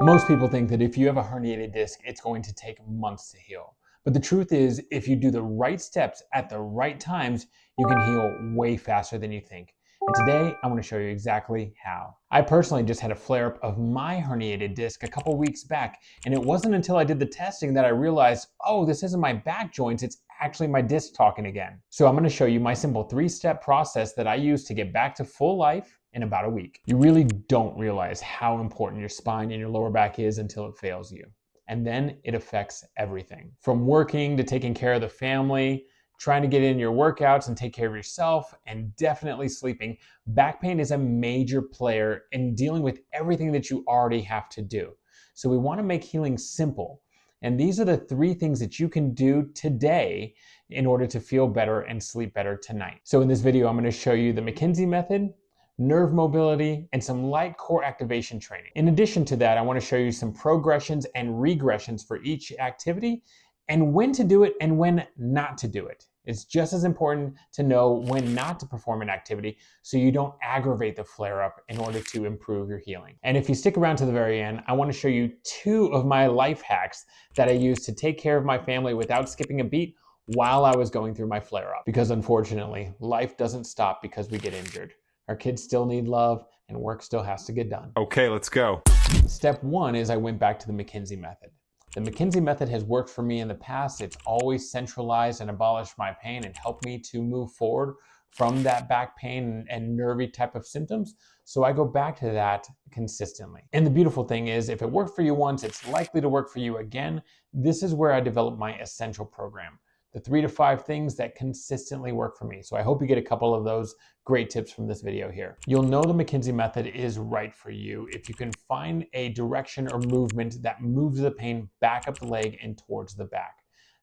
Most people think that if you have a herniated disc, it's going to take months to heal. But the truth is, if you do the right steps at the right times, you can heal way faster than you think. And today, I'm going to show you exactly how. I personally just had a flare-up of my herniated disc a couple weeks back, and it wasn't until I did the testing that I realized, oh, this isn't my back joints, it's actually my disc talking again. So I'm going to show you my simple 3-step process that I use to get back to full life in about a week. You really don't realize how important your spine and your lower back is until it fails you. And then it affects everything. From working to taking care of the family, trying to get in your workouts and take care of yourself, and definitely sleeping. Back pain is a major player in dealing with everything that you already have to do. So we want to make healing simple. And these are the 3 things that you can do today in order to feel better and sleep better tonight. So in this video, I'm going to show you the McKenzie Method, nerve mobility, and some light core activation training. In addition to that, I want to show you some progressions and regressions for each activity and when to do it and when not to do it. It's just as important to know when not to perform an activity so you don't aggravate the flare-up in order to improve your healing. And if you stick around to the very end, I want to show you 2 of my life hacks that I use to take care of my family without skipping a beat while I was going through my flare-up. Because unfortunately, life doesn't stop because we get injured. Our kids still need love, and work still has to get done. Okay, let's go. Step 1 is I went back to the McKenzie Method. The McKenzie Method has worked for me in the past. It's always centralized and abolished my pain and helped me to move forward from that back pain and nervy type of symptoms. So I go back to that consistently. And the beautiful thing is, if it worked for you once, it's likely to work for you again. This is where I developed my essential program. The 3 to 5 things that consistently work for me. So I hope you get a couple of those great tips from this video here. You'll know the McKenzie Method is right for you if you can find a direction or movement that moves the pain back up the leg and towards the back.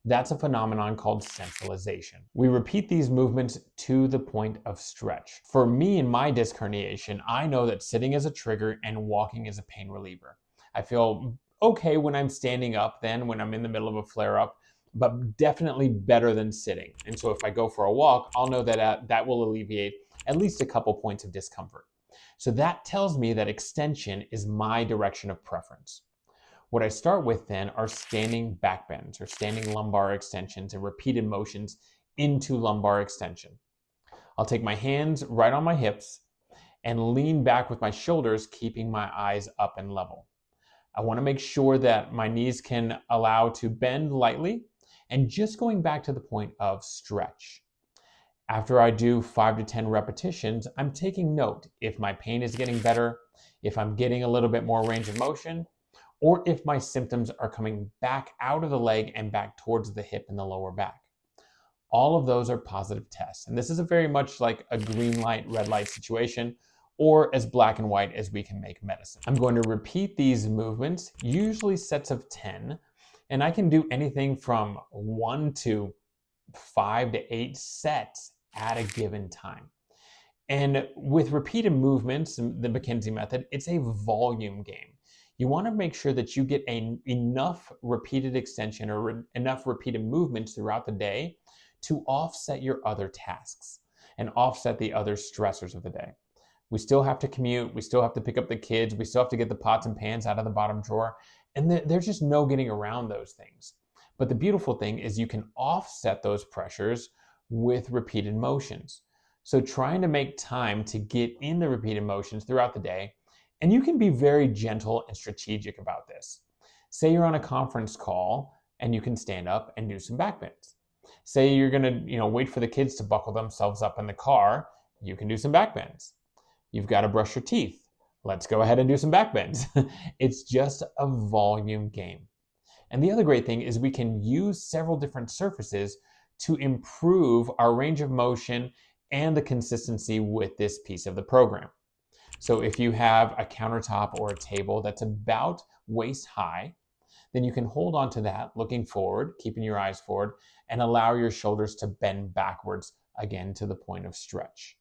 That's a phenomenon called centralization. We repeat these movements to the point of stretch. For me in my disc herniation, I know that sitting is a trigger and walking is a pain reliever. I feel okay when I'm standing up then, when I'm in the middle of a flare-up, but definitely better than sitting. And so if I go for a walk, I'll know that that will alleviate at least a couple points of discomfort. So that tells me that extension is my direction of preference. What I start with then are standing back bends or standing lumbar extensions and repeated motions into lumbar extension. I'll take my hands right on my hips and lean back with my shoulders, keeping my eyes up and level. I want to make sure that my knees can allow to bend lightly, and just going back to the point of stretch. After I do 5 to 10 repetitions, I'm taking note if my pain is getting better, if I'm getting a little bit more range of motion, or if my symptoms are coming back out of the leg and back towards the hip and the lower back. All of those are positive tests. And this is a very much like a green light, red light situation, or as black and white as we can make medicine. I'm going to repeat these movements, usually sets of 10, and I can do anything from 1 to 5 to 8 sets at a given time. And with repeated movements, the McKenzie Method, it's a volume game. You want to make sure that you get enough repeated extension or enough repeated movements throughout the day to offset your other tasks and offset the other stressors of the day. We still have to commute, we still have to pick up the kids, we still have to get the pots and pans out of the bottom drawer, and there's just no getting around those things. But the beautiful thing is you can offset those pressures with repeated motions. So trying to make time to get in the repeated motions throughout the day, and you can be very gentle and strategic about this. Say you're on a conference call and you can stand up and do some back bends. Say you're gonna wait for the kids to buckle themselves up in the car, you can do some back bends. You've got to brush your teeth. Let's go ahead and do some back bends. It's just a volume game. And the other great thing is we can use several different surfaces to improve our range of motion and the consistency with this piece of the program. So if you have a countertop or a table that's about waist high, then you can hold on to that, looking forward, keeping your eyes forward, and allow your shoulders to bend backwards, again to the point of stretch.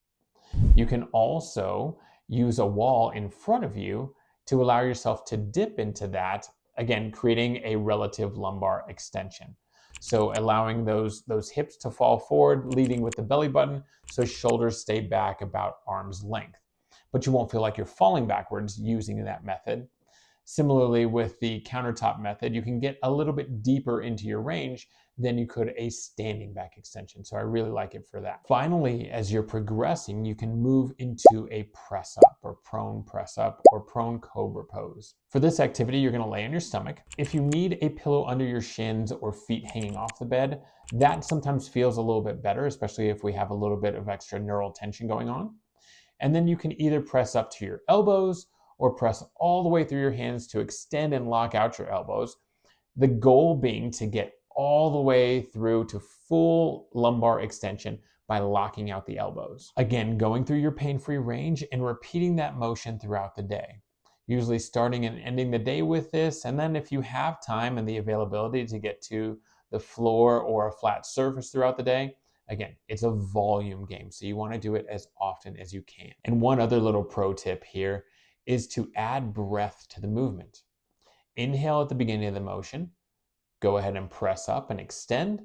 You can also use a wall in front of you to allow yourself to dip into that, again, creating a relative lumbar extension. So allowing those hips to fall forward, leading with the belly button, so shoulders stay back about arm's length. But you won't feel like you're falling backwards using that method. Similarly, with the countertop method, you can get a little bit deeper into your range than you could a standing back extension. So I really like it for that. Finally, as you're progressing, you can move into a press up or prone cobra pose. For this activity, you're gonna lay on your stomach. If you need a pillow under your shins or feet hanging off the bed, that sometimes feels a little bit better, especially if we have a little bit of extra neural tension going on. And then you can either press up to your elbows or press all the way through your hands to extend and lock out your elbows. The goal being to get all the way through to full lumbar extension by locking out the elbows. Again, going through your pain-free range and repeating that motion throughout the day. Usually starting and ending the day with this, and then if you have time and the availability to get to the floor or a flat surface throughout the day, again, it's a volume game, so you want to do it as often as you can. And one other little pro tip here is to add breath to the movement. Inhale at the beginning of the motion, go ahead and press up and extend.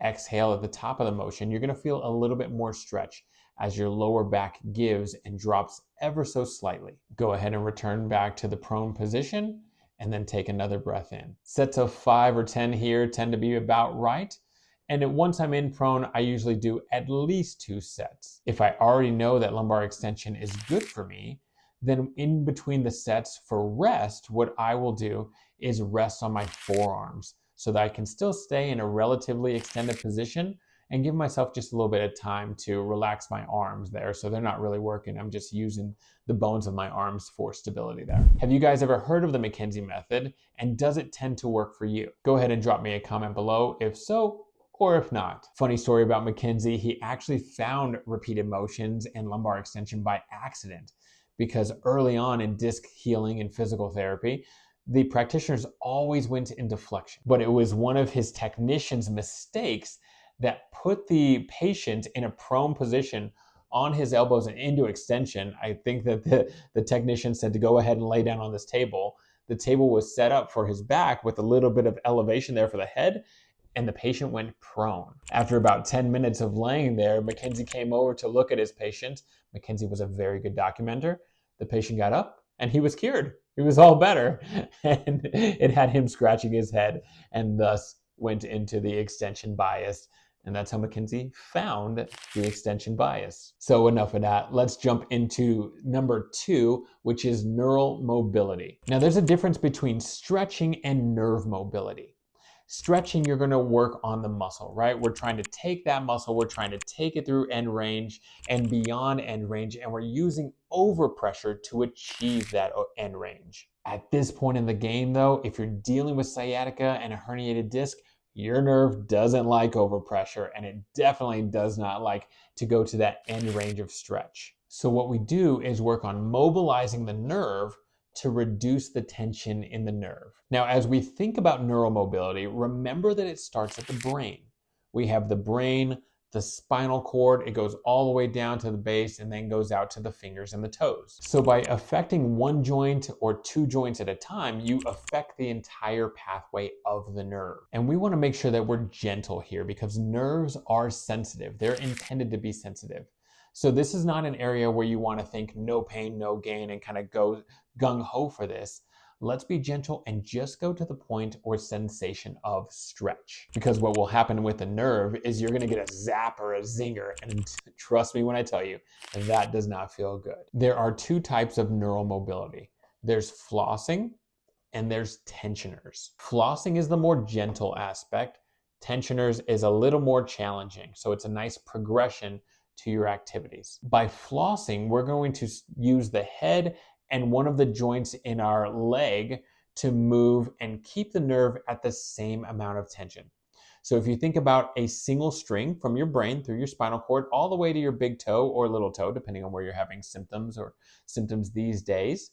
Exhale at the top of the motion. You're going to feel a little bit more stretch as your lower back gives and drops ever so slightly. Go ahead and return back to the prone position and then take another breath in. Sets of 5 or 10 here tend to be about right. And once I'm in prone, I usually do at least 2 sets. If I already know that lumbar extension is good for me, then in between the sets for rest, what I will do is rest on my forearms so that I can still stay in a relatively extended position and give myself just a little bit of time to relax my arms there so they're not really working. I'm just using the bones of my arms for stability there. Have you guys ever heard of the McKenzie Method, and does it tend to work for you? Go ahead and drop me a comment below if so, or if not. Funny story about McKenzie, he actually found repeated motions and lumbar extension by accident, because early on in disc healing and physical therapy, the practitioners always went into flexion. But it was one of his technician's mistakes that put the patient in a prone position on his elbows and into extension. I think that the technician said to go ahead and lay down on this table. The table was set up for his back with a little bit of elevation there for the head, and the patient went prone. After about 10 minutes of laying there, McKenzie came over to look at his patient. McKenzie was a very good documenter. The patient got up and he was cured. He was all better. And it had him scratching his head and thus went into the extension bias. And that's how McKenzie found the extension bias. So enough of that. Let's jump into number 2, which is neural mobility. Now there's a difference between stretching and nerve mobility. Stretching, you're going to work on the muscle, right? We're trying to take that muscle, we're trying to take it through end range and beyond end range, and we're using overpressure to achieve that end range. At this point in the game, though, if you're dealing with sciatica and a herniated disc, your nerve doesn't like overpressure, and it definitely does not like to go to that end range of stretch. So what we do is work on mobilizing the nerve to reduce the tension in the nerve. Now, as we think about neural mobility, remember that it starts at the brain. We have the brain, the spinal cord, it goes all the way down to the base and then goes out to the fingers and the toes. So by affecting one joint or 2 joints at a time, you affect the entire pathway of the nerve. And we want to make sure that we're gentle here because nerves are sensitive. They're intended to be sensitive. So this is not an area where you want to think no pain, no gain and kind of go gung-ho for this. Let's be gentle and just go to the point or sensation of stretch. Because what will happen with the nerve is you're going to get a zap or a zinger. And trust me when I tell you, that does not feel good. There are 2 types of neural mobility. There's flossing and there's tensioners. Flossing is the more gentle aspect. Tensioners is a little more challenging. So it's a nice progression to your activities. By flossing, we're going to use the head and one of the joints in our leg to move and keep the nerve at the same amount of tension. So if you think about a single string from your brain through your spinal cord all the way to your big toe or little toe, depending on where you're having symptoms these days,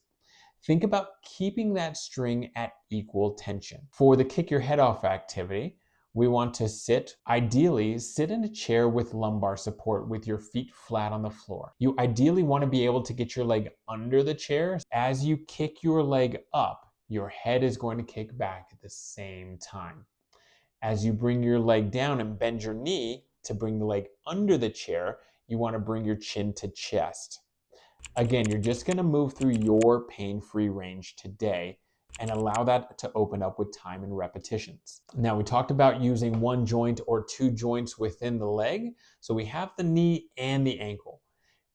think about keeping that string at equal tension. For the kick your head off activity, we want to ideally sit in a chair with lumbar support with your feet flat on the floor. You ideally want to be able to get your leg under the chair. As you kick your leg up, your head is going to kick back at the same time. As you bring your leg down and bend your knee to bring the leg under the chair, you want to bring your chin to chest. Again, you're just going to move through your pain-free range today and allow that to open up with time and repetitions. Now, we talked about using one joint or two joints within the leg. So we have the knee and the ankle.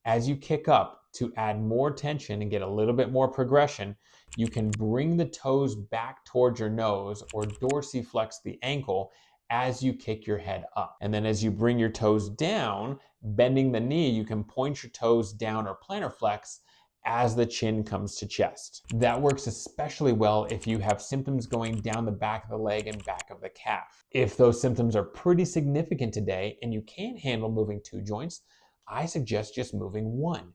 As you kick up, to add more tension and get a little bit more progression, you can bring the toes back towards your nose or dorsiflex the ankle as you kick your head up. And then as you bring your toes down, bending the knee, you can point your toes down or plantar flex as the chin comes to chest. That works especially well if you have symptoms going down the back of the leg and back of the calf. If those symptoms are pretty significant today and you can't handle moving two joints, I suggest just moving one.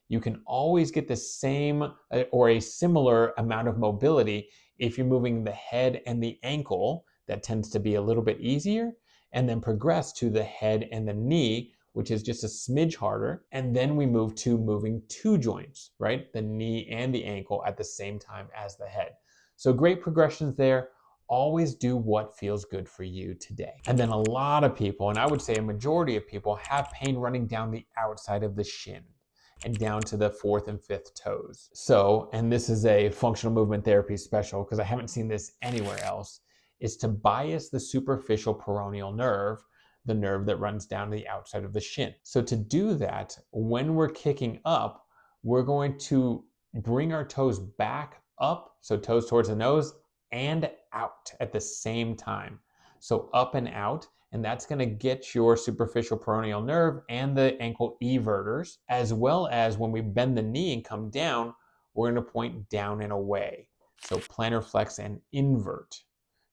You can always get the same or a similar amount of mobility if you're moving the head and the ankle. That tends to be a little bit easier, and then progress to the head and the knee, which is just a smidge harder. And then we move to moving two joints, right? The knee and the ankle at the same time as the head. So great progressions there. Always do what feels good for you today. And then a lot of people, and I would say a majority of people, have pain running down the outside of the shin and down to the fourth and fifth toes. So, and this is a functional movement therapy special because I haven't seen this anywhere else, is to bias the superficial peroneal nerve, the nerve that runs down the outside of the shin. So to do that, when we're kicking up, we're going to bring our toes back up, so toes towards the nose, and out at the same time. So up and out, and that's going to get your superficial peroneal nerve and the ankle everters, as well as when we bend the knee and come down, we're going to point down and away. So plantar flex and invert.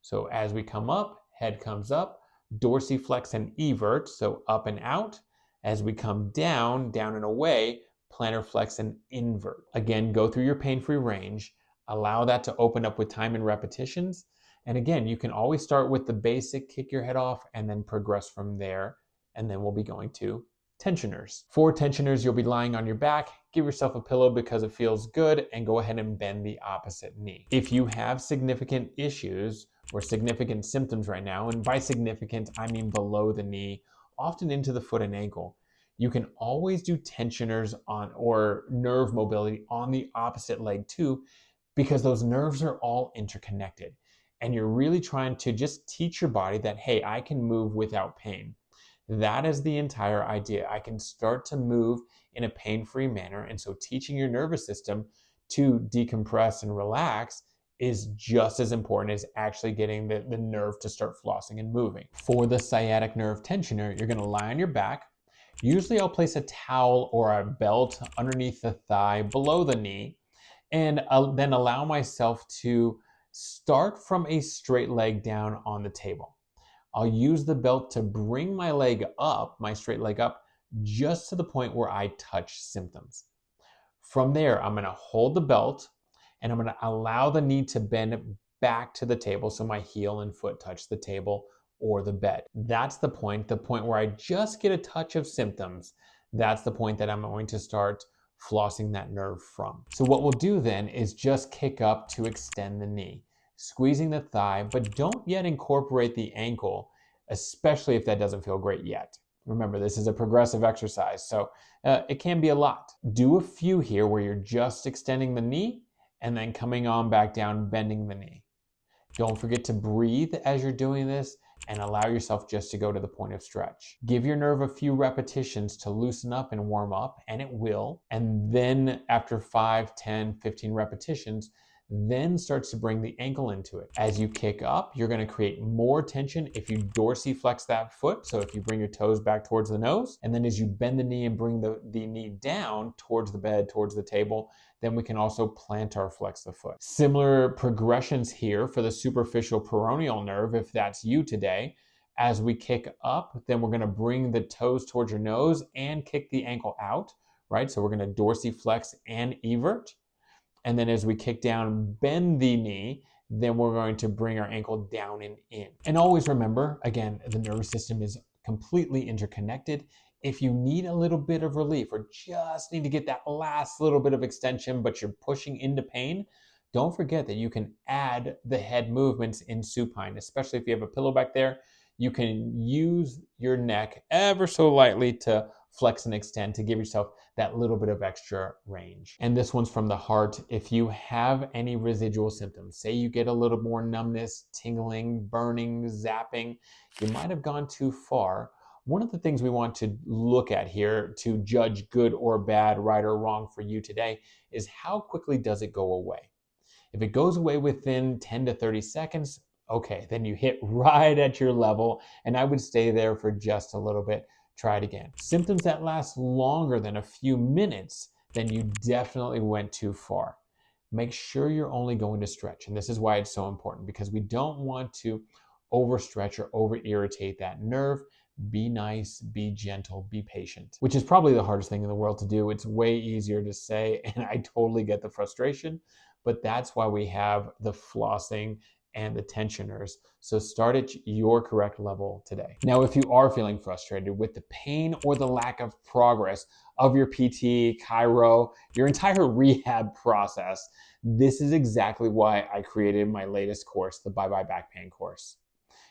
So as we come up, head comes up, dorsiflex and evert, so up and out. As we come down, down and away, plantar flex and invert. Again, go through your pain-free range, allow that to open up with time and repetitions. And again, you can always start with the basic kick your head off and then progress from there. And then we'll be going to tensioners. For tensioners, you'll be lying on your back, give yourself a pillow because it feels good, and go ahead and bend the opposite knee. If you have significant issues or significant symptoms right now, and by significant, I mean below the knee, often into the foot and ankle, you can always do tensioners on or nerve mobility on the opposite leg too, because those nerves are all interconnected. And you're really trying to just teach your body that, hey, I can move without pain. That is the entire idea. I can start to move in a pain-free manner. And so teaching your nervous system to decompress and relax is just as important as actually getting the nerve to start flossing and moving. For the sciatic nerve tensioner, you're going to lie on your back. Usually I'll place a towel or a belt underneath the thigh below the knee, and I'll then allow myself to start from a straight leg down on the table. I'll use the belt to bring my leg up, my straight leg up, just to the point where I touch symptoms. From there, I'm going to hold the belt and I'm going to allow the knee to bend back to the table so my heel and foot touch the table or the bed. That's the point where I just get a touch of symptoms. That's the point that I'm going to start flossing that nerve from. So what we'll do then is just kick up to extend the knee, squeezing the thigh, but don't yet incorporate the ankle, especially if that doesn't feel great yet. Remember, this is a progressive exercise, so it can be a lot. Do a few here where you're just extending the knee and then coming on back down, bending the knee. Don't forget to breathe as you're doing this and allow yourself just to go to the point of stretch. Give your nerve a few repetitions to loosen up and warm up, and it will. And then after 5, 10, 15 repetitions, then starts to bring the ankle into it. As you kick up, you're going to create more tension if you dorsiflex that foot. So if you bring your toes back towards the nose, and then as you bend the knee and bring the knee down towards the bed, towards the table, then we can also plantar flex the foot. Similar progressions here for the superficial peroneal nerve, if that's you today. As we kick up, then we're going to bring the toes towards your nose and kick the ankle out, right? So we're going to dorsiflex and evert. And then as we kick down, bend the knee, then we're going to bring our ankle down and in. And always remember, again, the nervous system is completely interconnected. If you need a little bit of relief or just need to get that last little bit of extension, but you're pushing into pain, don't forget that you can add the head movements in supine, especially if you have a pillow back there. You can use your neck ever so lightly to flex and extend to give yourself that little bit of extra range. And this one's from the heart. If you have any residual symptoms, say you get a little more numbness, tingling, burning, zapping, you might have gone too far. One of the things we want to look at here to judge good or bad, right or wrong for you today is how quickly does it go away? If it goes away within 10 to 30 seconds, okay, then you hit right at your level, and I would stay there for just a little bit. Try it again. Symptoms that last longer than a few minutes, then you definitely went too far. Make sure you're only going to stretch, and this is why it's so important, because we don't want to overstretch or over irritate that nerve. Be nice, be gentle, be patient, which is probably the hardest thing in the world to do. It's way easier to say, and I totally get the frustration, but that's why we have the flossing and the tensioners. So start at your correct level today. Now, if you are feeling frustrated with the pain or the lack of progress of your PT, chiro, your entire rehab process, this is exactly why I created my latest course, the Bye Bye Back Pain course.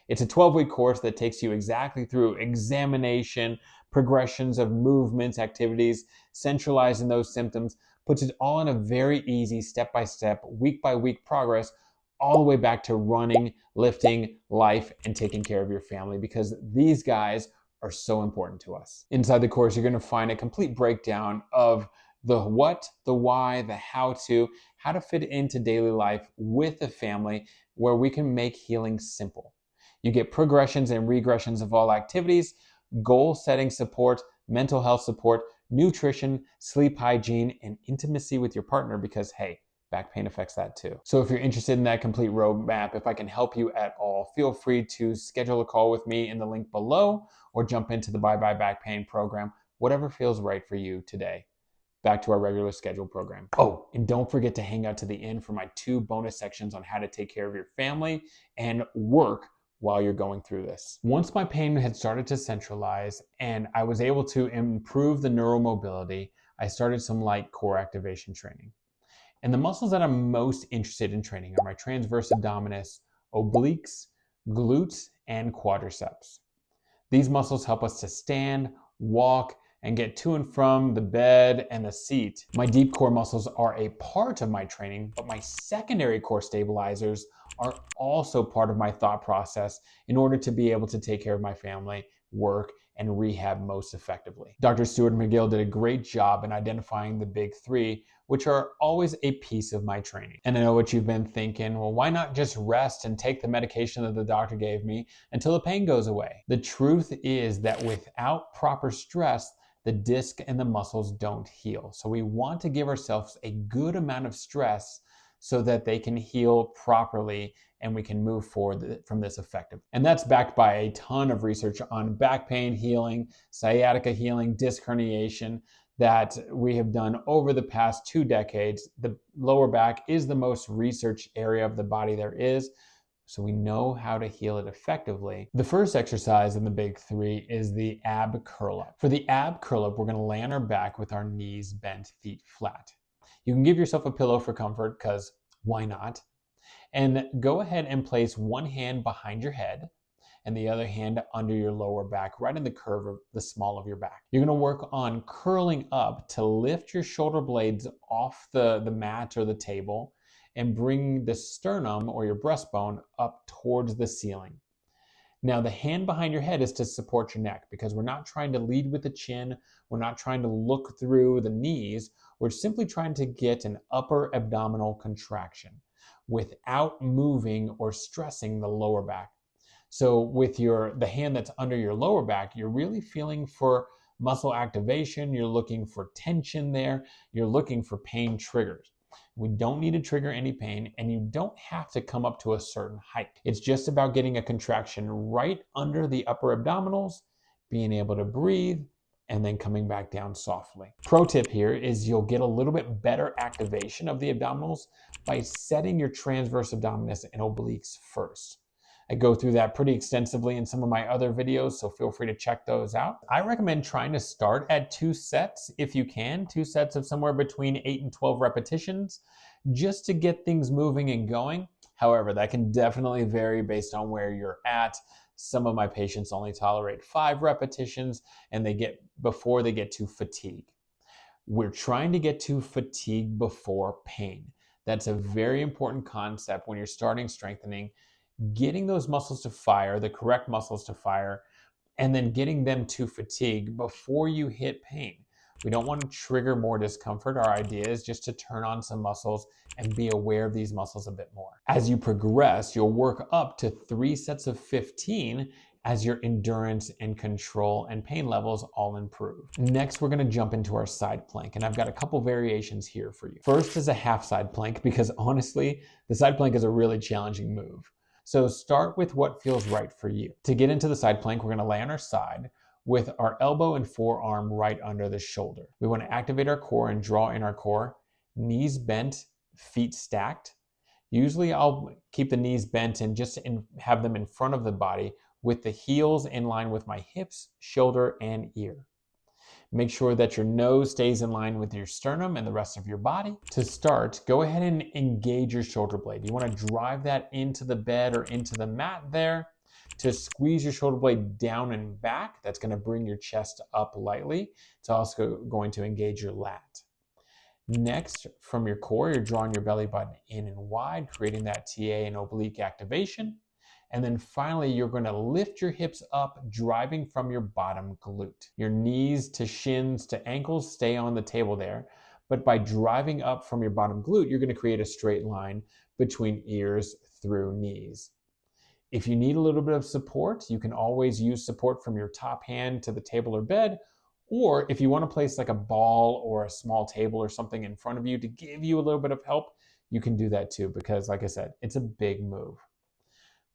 It's a 12-week course that takes you exactly through examination, progressions of movements, activities, centralizing those symptoms, puts it all in a very easy step-by-step, week-by-week progress, all the way back to running, lifting, life, and taking care of your family, because these guys are so important to us. Inside the course, you're going to find a complete breakdown of the what, the why, the how to fit into daily life with the family, where we can make healing simple. You get progressions and regressions of all activities, goal setting support, mental health support, nutrition, sleep hygiene, and intimacy with your partner, because hey, back pain affects that too. So if you're interested in that complete roadmap, if I can help you at all, feel free to schedule a call with me in the link below, or jump into the Bye Bye Back Pain program, whatever feels right for you today. Back to our regular scheduled program. Oh, and don't forget to hang out to the end for my 2 bonus sections on how to take care of your family and work while you're going through this. Once my pain had started to centralize and I was able to improve the neuromobility, I started some light core activation training. And the muscles that I'm most interested in training are my transverse abdominis, obliques, glutes, and quadriceps. These muscles help us to stand, walk, and get to and from the bed and the seat. My deep core muscles are a part of my training, but my secondary core stabilizers are also part of my thought process in order to be able to take care of my family, work, and rehab most effectively. Dr. Stuart McGill did a great job in identifying the big 3, which are always a piece of my training. And I know what you've been thinking, well, why not just rest and take the medication that the doctor gave me until the pain goes away? The truth is that without proper stress, the disc and the muscles don't heal. So we want to give ourselves a good amount of stress so that they can heal properly and we can move forward from this effectively. And that's backed by a ton of research on back pain healing, sciatica healing, disc herniation that we have done over the past 2 decades. The lower back is the most researched area of the body there is, so we know how to heal it effectively. The first exercise in the big 3 is the ab curl up. For the ab curl up, we're going to lay on our back with our knees bent, feet flat. You can give yourself a pillow for comfort, because why not? And go ahead and place one hand behind your head and the other hand under your lower back, right in the curve of the small of your back. You're going to work on curling up to lift your shoulder blades off the mat or the table and bring the sternum or your breastbone up towards the ceiling. Now, the hand behind your head is to support your neck, because we're not trying to lead with the chin. We're not trying to look through the knees. We're simply trying to get an upper abdominal contraction without moving or stressing the lower back. So with the hand that's under your lower back, you're really feeling for muscle activation. You're looking for tension there. You're looking for pain triggers. We don't need to trigger any pain, and you don't have to come up to a certain height. It's just about getting a contraction right under the upper abdominals, being able to breathe, and then coming back down softly. Pro tip here is you'll get a little bit better activation of the abdominals by setting your transverse abdominis and obliques first. I go through that pretty extensively in some of my other videos, so feel free to check those out. I recommend trying to start at 2 sets if you can, 2 sets of somewhere between 8 and 12 repetitions, just to get things moving and going. However, that can definitely vary based on where you're at. Some of my patients only tolerate 5 repetitions and before they get to fatigue. We're trying to get to fatigue before pain. That's a very important concept when you're starting strengthening, getting those muscles to fire, the correct muscles to fire, and then getting them to fatigue before you hit pain. We don't want to trigger more discomfort. Our idea is just to turn on some muscles and be aware of these muscles a bit more. As you progress, you'll work up to 3 sets of 15 as your endurance and control and pain levels all improve. Next, we're going to jump into our side plank, and I've got a couple variations here for you. First is a half side plank, because honestly, the side plank is a really challenging move. So start with what feels right for you. To get into the side plank, we're going to lay on our side with our elbow and forearm right under the shoulder. We want to activate our core and draw in our core, knees bent, feet stacked. Usually I'll keep the knees bent and just have them in front of the body with the heels in line with my hips, shoulder, and ear. Make sure that your nose stays in line with your sternum and the rest of your body. To start, go ahead and engage your shoulder blade. You want to drive that into the bed or into the mat there to squeeze your shoulder blade down and back. That's going to bring your chest up lightly. It's also going to engage your lat. Next, from your core, you're drawing your belly button in and wide, creating that TA and oblique activation. And then finally, you're going to lift your hips up, driving from your bottom glute. Your knees to shins to ankles stay on the table there. But by driving up from your bottom glute, you're going to create a straight line between ears through knees. If you need a little bit of support, you can always use support from your top hand to the table or bed. Or if you want to place like a ball or a small table or something in front of you to give you a little bit of help, you can do that too, because like I said, it's a big move.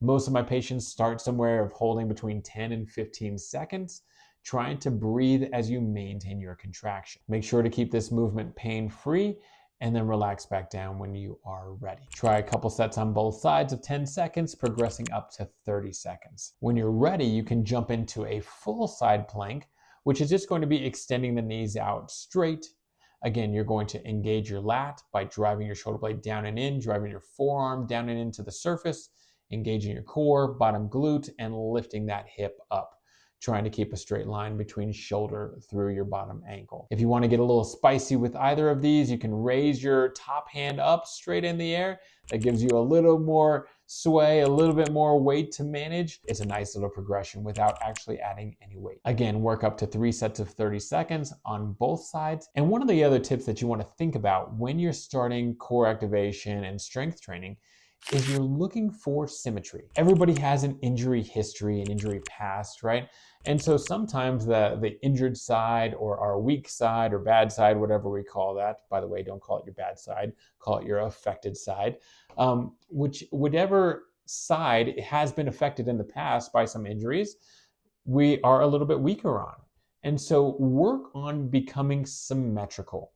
Most of my patients start somewhere of holding between 10 and 15 seconds, trying to breathe as you maintain your contraction. Make sure to keep this movement pain-free and then relax back down when you are ready. Try a couple sets on both sides of 10 seconds, progressing up to 30 seconds. When you're ready, you can jump into a full side plank, which is just going to be extending the knees out straight. Again, you're going to engage your lat by driving your shoulder blade down and in, driving your forearm down and into the surface, engaging your core, bottom glute, and lifting that hip up, trying to keep a straight line between shoulder through your bottom ankle. If you want to get a little spicy with either of these, you can raise your top hand up straight in the air. That gives you a little more sway, a little bit more weight to manage. It's a nice little progression without actually adding any weight. Again, work up to 3 sets of 30 seconds on both sides. And one of the other tips that you want to think about when you're starting core activation and strength training is you're looking for symmetry. Everybody has an injury history, an injury past, right? And so sometimes the injured side or our weak side or bad side, whatever we call that, by the way, don't call it your bad side, call it your affected side, whatever side has been affected in the past by some injuries, we are a little bit weaker on. And so work on becoming symmetrical.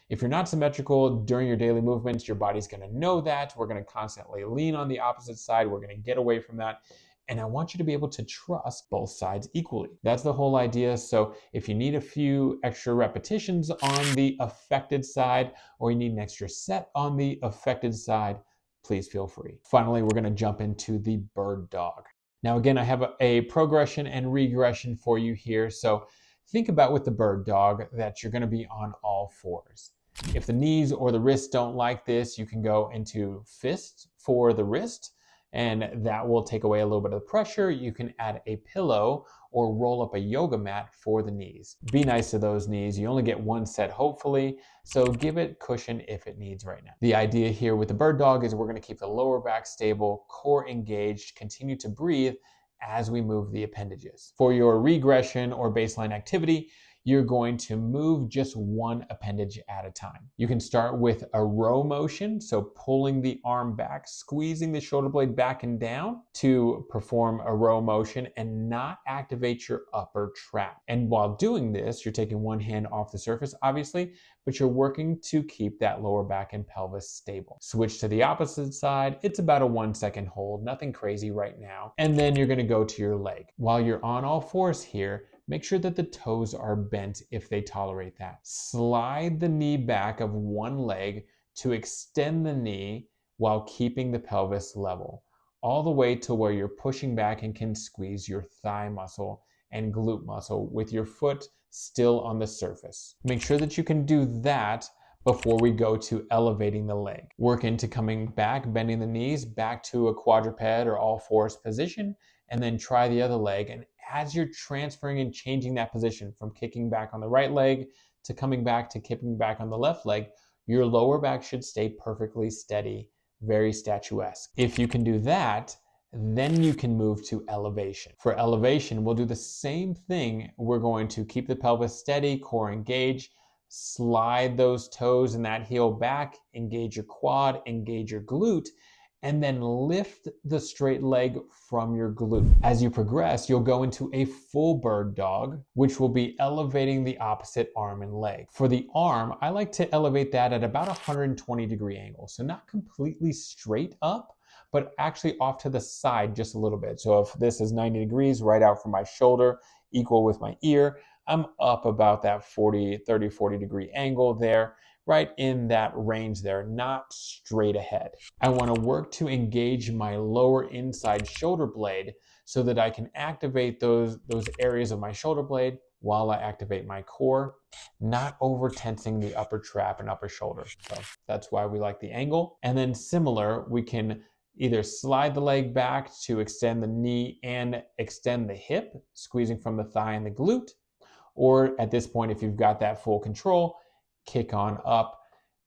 If you're not symmetrical during your daily movements, your body's going to know that. We're going to constantly lean on the opposite side. We're going to get away from that. And I want you to be able to trust both sides equally. That's the whole idea. So if you need a few extra repetitions on the affected side, or you need an extra set on the affected side, please feel free. Finally, we're going to jump into the bird dog. Now, again, I have a progression and regression for you here. So think about with the bird dog that you're going to be on all fours. If the knees or the wrists don't like this, you can go into fist for the wrist, and that will take away a little bit of the pressure. You can add a pillow or roll up a yoga mat for the knees. Be nice to those knees. You only get one set, hopefully, so give it cushion if it needs right now. The idea here with the bird dog is we're going to keep the lower back stable, core engaged, continue to breathe as we move the appendages. For your regression or baseline activity, you're going to move just one appendage at a time. You can start with a row motion, so pulling the arm back, squeezing the shoulder blade back and down to perform a row motion and not activate your upper trap. And while doing this, you're taking one hand off the surface, obviously, but you're working to keep that lower back and pelvis stable. Switch to the opposite side. It's about a 1 second hold, nothing crazy right now. And then you're gonna go to your leg. While you're on all fours here, make sure that the toes are bent if they tolerate that. Slide the knee back of one leg to extend the knee while keeping the pelvis level. all the way to where you're pushing back and can squeeze your thigh muscle and glute muscle with your foot still on the surface. Make sure that you can do that before we go to elevating the leg. Work into coming back, bending the knees back to a quadruped or all fours position, and then try the other leg. And as you're transferring and changing that position from kicking back on the right leg to coming back to kicking back on the left leg, your lower back should stay perfectly steady, very statuesque. If you can do that, then you can move to elevation. For elevation, we'll do the same thing. We're going to keep the pelvis steady, core engaged, slide those toes and that heel back, engage your quad, engage your glute, and then lift the straight leg from your glute. As you progress, you'll go into a full bird dog, which will be elevating the opposite arm and leg. For the arm, I like to elevate that at about 120-degree angle. So not completely straight up, but actually off to the side just a little bit. So if this is 90 degrees right out from my shoulder, equal with my ear, I'm up about that 30-40-degree angle there, right in that range there, not straight ahead. I want to work to engage my lower inside shoulder blade so that I can activate those areas of my shoulder blade while I activate my core, not over tensing the upper trap and upper shoulder. So that's why we like the angle. And then similar, we can either slide the leg back to extend the knee and extend the hip, squeezing from the thigh and the glute. Or at this point, if you've got that full control, kick on up.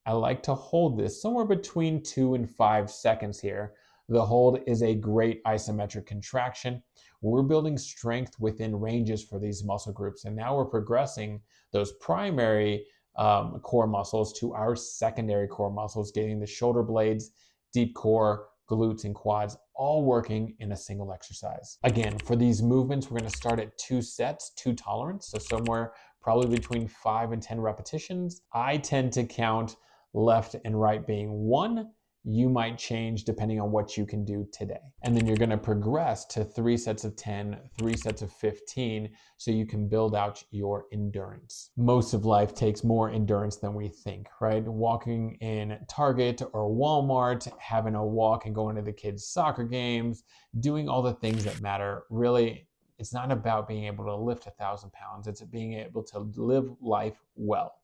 I like to hold this somewhere between 2 and 5 seconds here. The hold is a great isometric contraction. We're building strength within ranges for these muscle groups. And now we're progressing those primary core muscles to our secondary core muscles, getting the shoulder blades, deep core, glutes, and quads all working in a single exercise. Again, for these movements, we're going to start at 2 sets, 2 tolerance, so somewhere probably between 5 and 10 repetitions. I tend to count left and right being 1. You might change depending on what you can do today. And then you're going to progress to 3 sets of 10, 3 sets of 15, so you can build out your endurance. Most of life takes more endurance than we think, right? Walking in Target or Walmart, having a walk and going to the kids' soccer games, doing all the things that matter. Really, it's not about being able to lift 1,000 pounds. It's being able to live life well.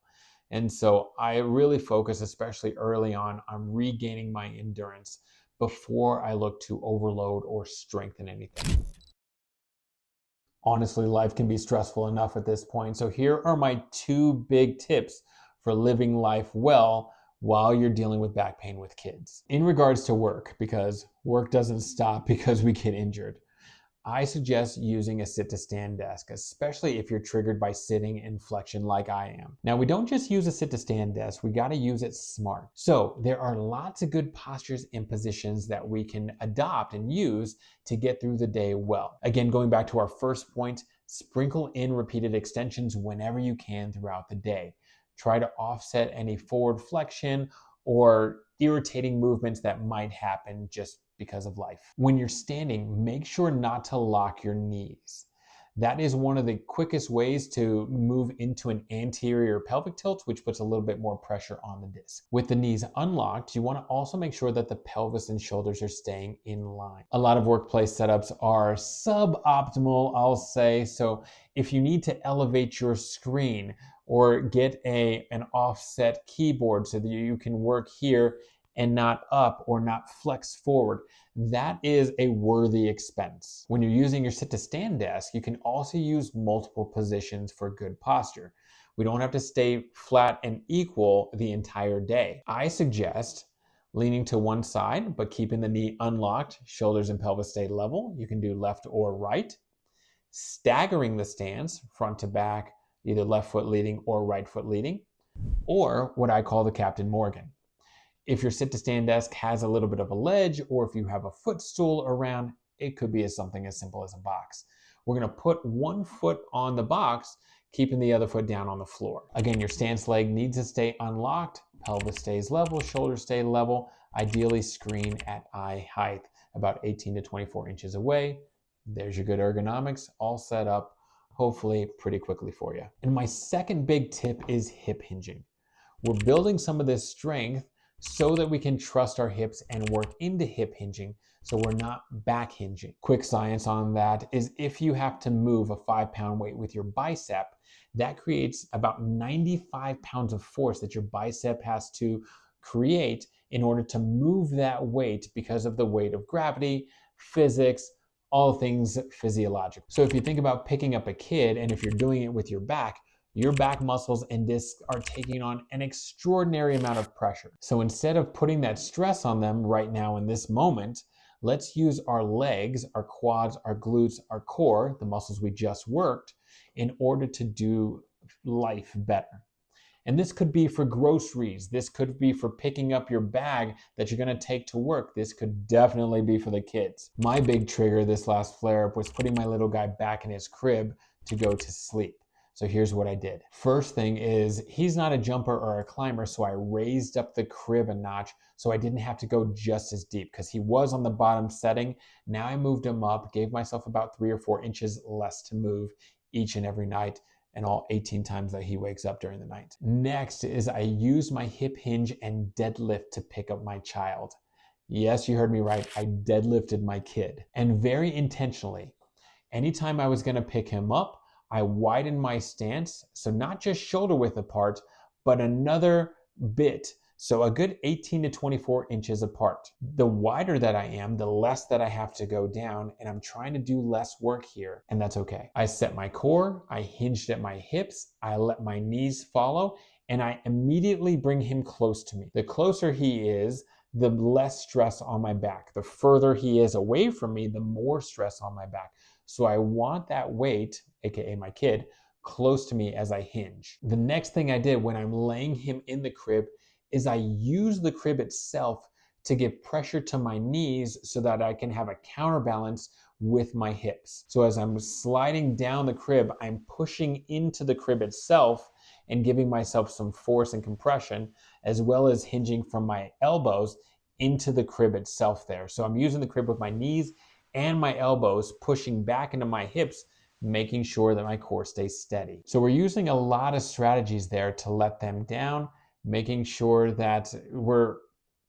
And so I really focus, especially early on regaining my endurance before I look to overload or strengthen anything. Honestly, life can be stressful enough at this point. So here are my 2 big tips for living life well while you're dealing with back pain with kids. In regards to work, because work doesn't stop because we get injured, I suggest using a sit-to-stand desk, especially if you're triggered by sitting and flexion like I am. Now, we don't just use a sit-to-stand desk, we gotta use it smart. So there are lots of good postures and positions that we can adopt and use to get through the day well. Again, going back to our first point, sprinkle in repeated extensions whenever you can throughout the day. Try to offset any forward flexion or irritating movements that might happen just because of life. When you're standing, make sure not to lock your knees. That is one of the quickest ways to move into an anterior pelvic tilt, which puts a little bit more pressure on the disc. With the knees unlocked, you want to also make sure that the pelvis and shoulders are staying in line. A lot of workplace setups are suboptimal, I'll say. So if you need to elevate your screen or get an offset keyboard so that you can work here and not up or not flex forward, that is a worthy expense. When you're using your sit-to-stand desk, you can also use multiple positions for good posture. We don't have to stay flat and equal the entire day. I suggest leaning to one side, but keeping the knee unlocked, shoulders and pelvis stay level. You can do left or right. Staggering the stance, front to back, either left foot leading or right foot leading, or what I call the Captain Morgan. If your sit-to-stand desk has a little bit of a ledge, or if you have a footstool around, it could be something as simple as a box. We're going to put one foot on the box, keeping the other foot down on the floor. Again, your stance leg needs to stay unlocked, pelvis stays level, shoulders stay level, ideally screen at eye height, about 18 to 24 inches away. There's your good ergonomics, all set up, hopefully pretty quickly for you. And my second big tip is hip hinging. We're building some of this strength so that we can trust our hips and work into hip hinging so we're not back hinging. Quick science on that is if you have to move a 5-pound weight with your bicep, that creates about 95 pounds of force that your bicep has to create in order to move that weight because of the weight of gravity, physics, all things physiological. So if you think about picking up a kid, and if you're doing it with your back muscles and discs are taking on an extraordinary amount of pressure. So instead of putting that stress on them right now in this moment, let's use our legs, our quads, our glutes, our core, the muscles we just worked, in order to do life better. And this could be for groceries. This could be for picking up your bag that you're gonna take to work. This could definitely be for the kids. My big trigger this last flare-up was putting my little guy back in his crib to go to sleep. So here's what I did. First thing is, he's not a jumper or a climber, so I raised up the crib a notch so I didn't have to go just as deep because he was on the bottom setting. Now I moved him up, gave myself about 3 or 4 inches less to move each and every night, and all 18 times that he wakes up during the night. Next is I used my hip hinge and deadlift to pick up my child. Yes, you heard me right. I deadlifted my kid, and very intentionally. Anytime I was gonna pick him up, I widened my stance, so not just shoulder width apart, but another bit, so a good 18 to 24 inches apart. The wider that I am, the less that I have to go down, and I'm trying to do less work here, and that's okay. I set my core, I hinged at my hips, I let my knees follow, and I immediately bring him close to me. The closer he is, the less stress on my back. The further he is away from me, the more stress on my back. So I want that weight, AKA my kid, close to me as I hinge. The next thing I did when I'm laying him in the crib is I use the crib itself to give pressure to my knees so that I can have a counterbalance with my hips. So as I'm sliding down the crib, I'm pushing into the crib itself and giving myself some force and compression, as well as hinging from my elbows into the crib itself there. So I'm using the crib with my knees and my elbows pushing back into my hips, making sure that my core stays steady. So we're using a lot of strategies there to let them down, making sure that we're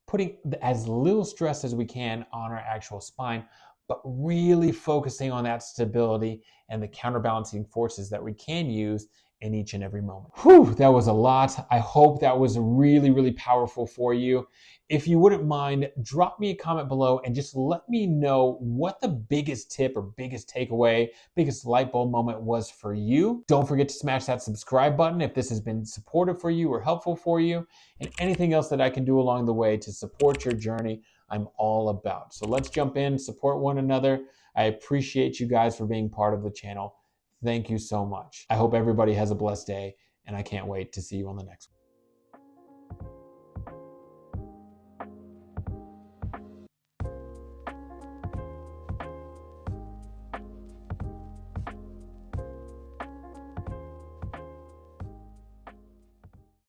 putting as little stress as we can on our actual spine, but really focusing on that stability and the counterbalancing forces that we can use in each and every moment. Whew, that was a lot. I hope that was really, really powerful for you. If you wouldn't mind, drop me a comment below and just let me know what the biggest tip or biggest takeaway, biggest light bulb moment was for you. Don't forget to smash that subscribe button if this has been supportive for you or helpful for you, and anything else that I can do along the way to support your journey, I'm all about. So let's jump in, support one another. I appreciate you guys for being part of the channel. Thank you so much. I hope everybody has a blessed day, and I can't wait to see you on the next one.